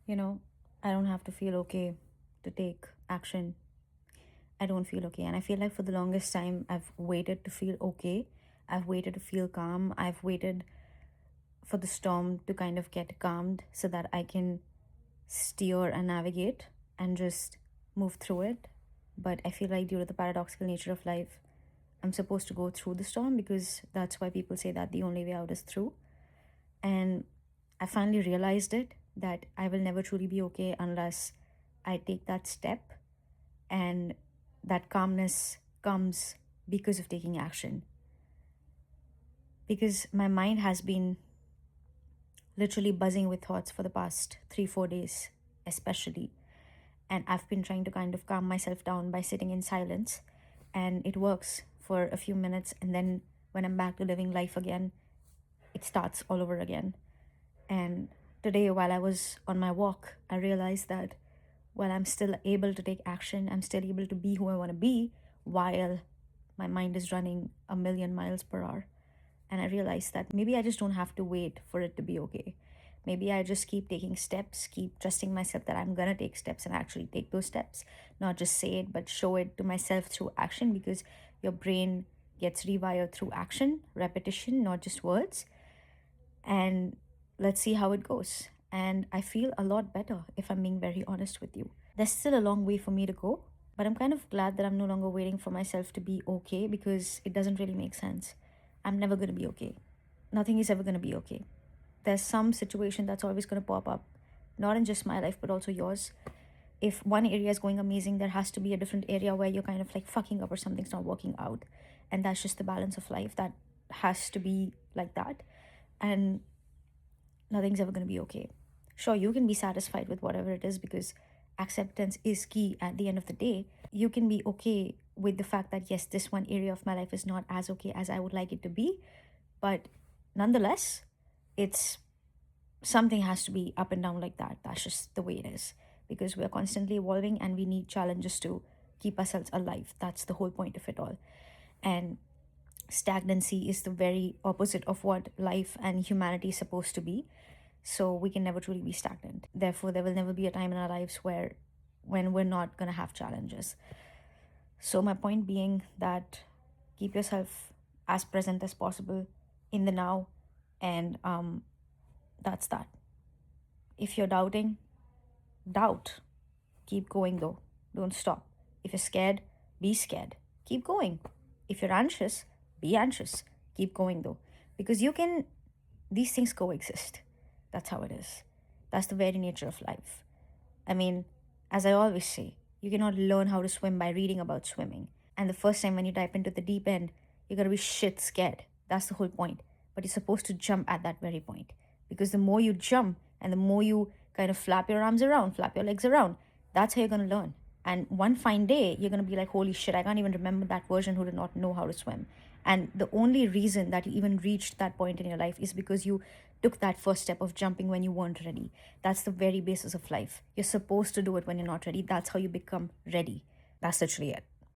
You know, I don't have to feel okay to take action. I don't feel okay. And I feel like for the longest time, I've waited to feel okay. I've waited to feel calm. I've waited for the storm to kind of get calmed so that I can steer and navigate and just move through it. But I feel like due to the paradoxical nature of life, I'm supposed to go through the storm because that's why people say that the only way out is through. And I finally realized it that I will never truly be okay unless I take that step, and that calmness comes because of taking action. Because my mind has been literally buzzing with thoughts for the past 3, 4 days, especially. And I've been trying to kind of calm myself down by sitting in silence, and it works for a few minutes. And then when I'm back to living life again, it starts all over again. And today, while I was on my walk, I realized that while I'm still able to take action, I'm still able to be who I want to be while my mind is running a million miles per hour. And I realized that maybe I just don't have to wait for it to be okay. Maybe I just keep taking steps, keep trusting myself that I'm gonna take steps and actually take those steps. Not just say it, but show it to myself through action, because your brain gets rewired through action, repetition, not just words. And let's see how it goes. And I feel a lot better, if I'm being very honest with you. There's still a long way for me to go, but I'm kind of glad that I'm no longer waiting for myself to be okay, because it doesn't really make sense. I'm never going to be okay. Nothing is ever going to be okay. There's some situation that's always going to pop up, not in just my life, but also yours. If one area is going amazing, there has to be a different area where you're kind of like fucking up or something's not working out. And that's just the balance of life. That has to be like that. And nothing's ever going to be okay. Sure, you can be satisfied with whatever it is, because acceptance is key at the end of the day. You can be okay with the fact that, yes, this one area of my life is not as okay as I would like it to be. But nonetheless, it's something has to be up and down like that. That's just the way it is, because we're constantly evolving and we need challenges to keep ourselves alive. That's the whole point of it all. And stagnancy is the very opposite of what life and humanity is supposed to be. So we can never truly be stagnant. Therefore, there will never be a time in our lives when we're not going to have challenges. So my point being that keep yourself as present as possible in the now, and that's that. If you're doubting, doubt. Keep going though. Don't stop. If you're scared, be scared. Keep going. If you're anxious, be anxious. Keep going though. Because these things coexist. That's how it is. That's the very nature of life. I mean, as I always say, you cannot learn how to swim by reading about swimming. And the first time when you dive into the deep end, you're gonna be shit scared. That's the whole point. But you're supposed to jump at that very point. Because the more you jump and the more you kind of flap your arms around, flap your legs around, that's how you're gonna learn. And one fine day, you're gonna be like, holy shit, I can't even remember that version who did not know how to swim. And the only reason that you even reached that point in your life is because you took that first step of jumping when you weren't ready. That's the very basis of life. You're supposed to do it when you're not ready. That's how you become ready. That's literally it.